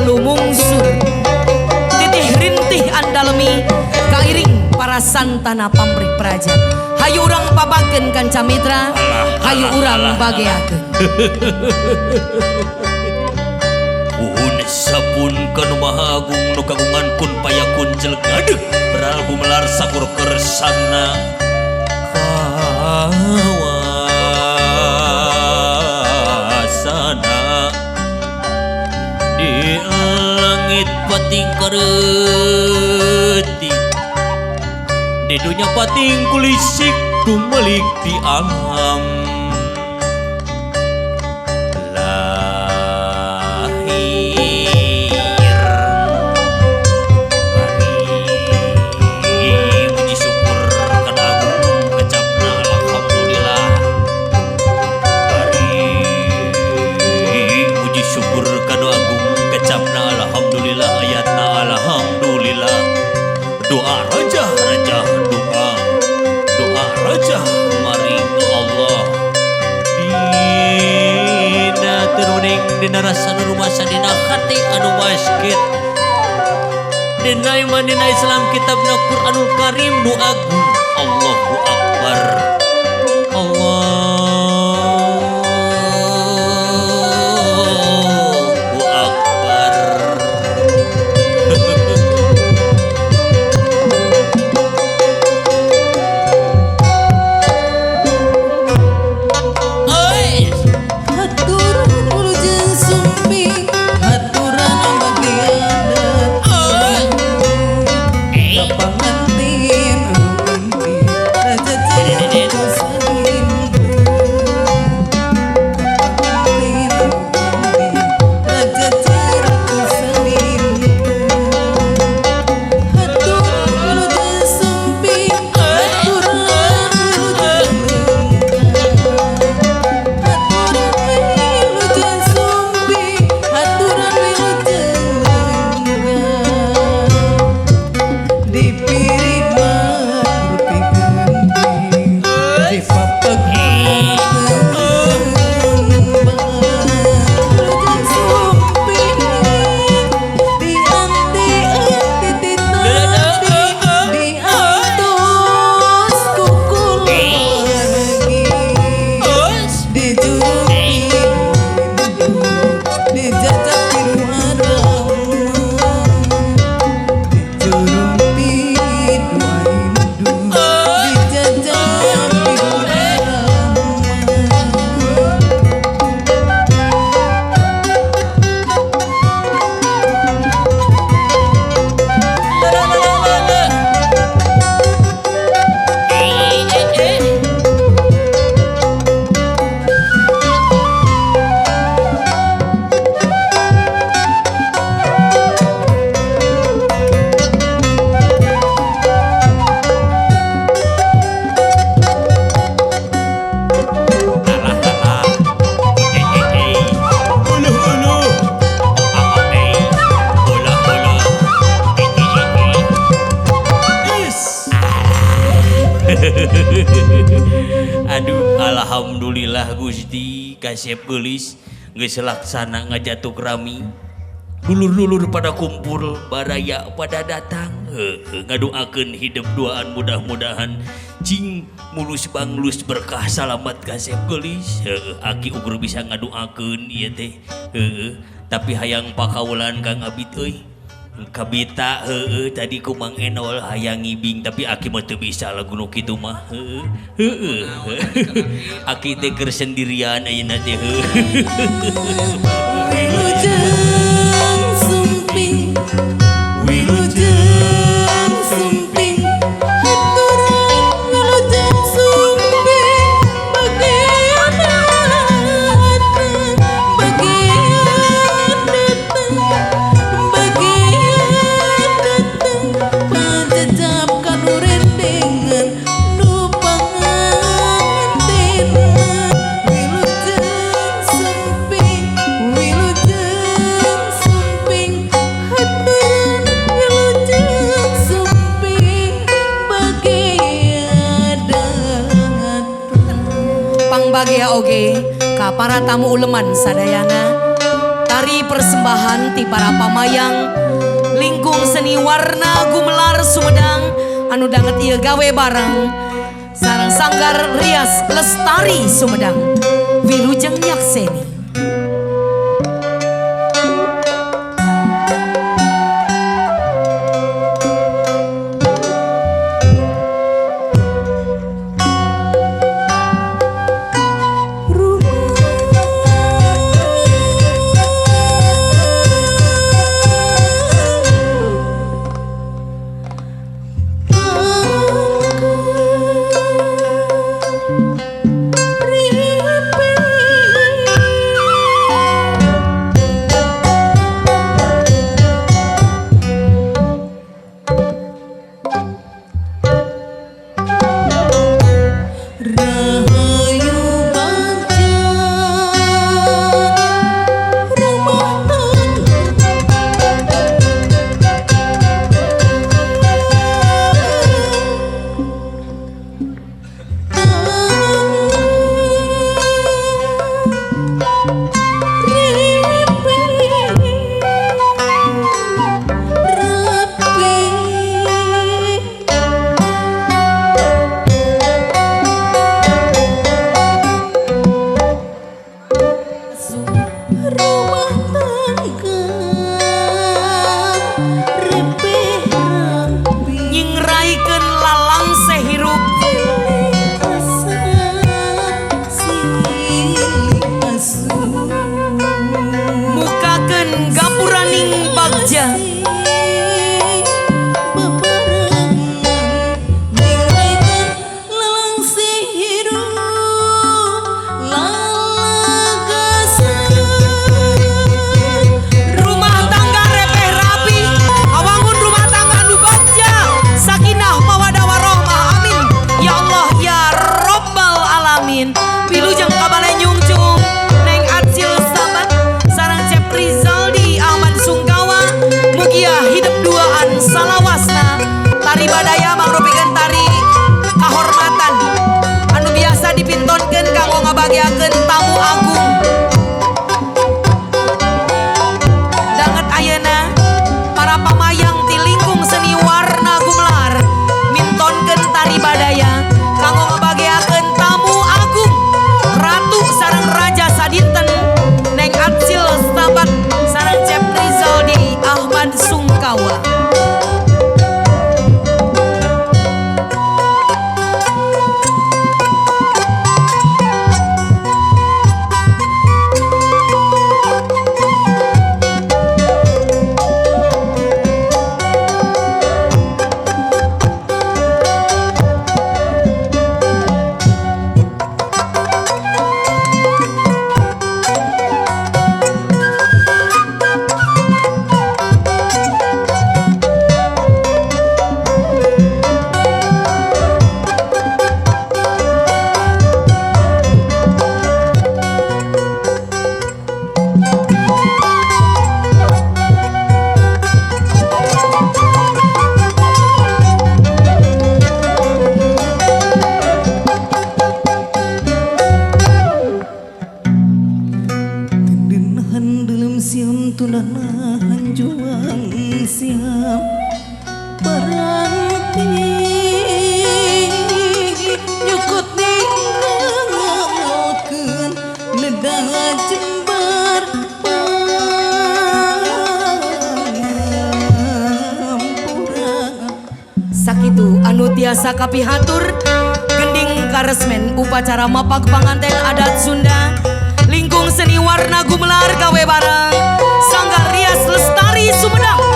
lumungsur titih rintih andalemi kairing para santana pamrih praja. Hayu urang pabakeun kanca mitra, hayu urang bageakeun. Uhun sapun kanu maha agung nu kagungan kun payakun jelek aduh beral gumelar sakur kersana kawasana di langit pating kareuti di dunya pating kulisik tumelik di alam dina rasa rumasa dina hati anu basket dina iman dina Islam kitabna Quranul Karim nu agung. Allahu Akbar. Allahu Akbar. Aduh, alhamdulillah Gusti kasep geulis geus laksana ngajatuh rami. Dulur-dulur pada kumpul, baraya pada datang. Ngadoakeun hidup duaan mudah-mudahan cing mulus banglus berkah salamet kasep geulis. Aki ukur bisa ngadoakeun ieu teh. Tapi hayang pakawulan Kang Abid euy. Kabita tadi ku Mang Enol hayang ngibing tapi Aki mah teu bisa lagu nu kitu mah. Aki teh keur sendirian ayeuna teh. Wilujeng sumping, wilujeng sumping, haturan wilujeng sumping, bagian datang, bagian datang, bagian datang, pajajab kanurin dengan nu pangantenna. Wilujeng sumping, wilujeng sumping, haturan wilujeng sumping, bagian datang. Pangbagia oge ka para tamu uleman sadayana. Ari persembahan ti para pamayang lingkung seni warna gumelar Sumedang anu danget ieu gawe bareng sareng Sanggar Rias Lestari Sumedang Wilujeng Nyakseni. Sakitu anu tiasa kapihatur gending karesmen upacara mapak panganten adat Sunda lingkung seni warna gumelar gawe bareng Sanggar Rias Lestari Sumedang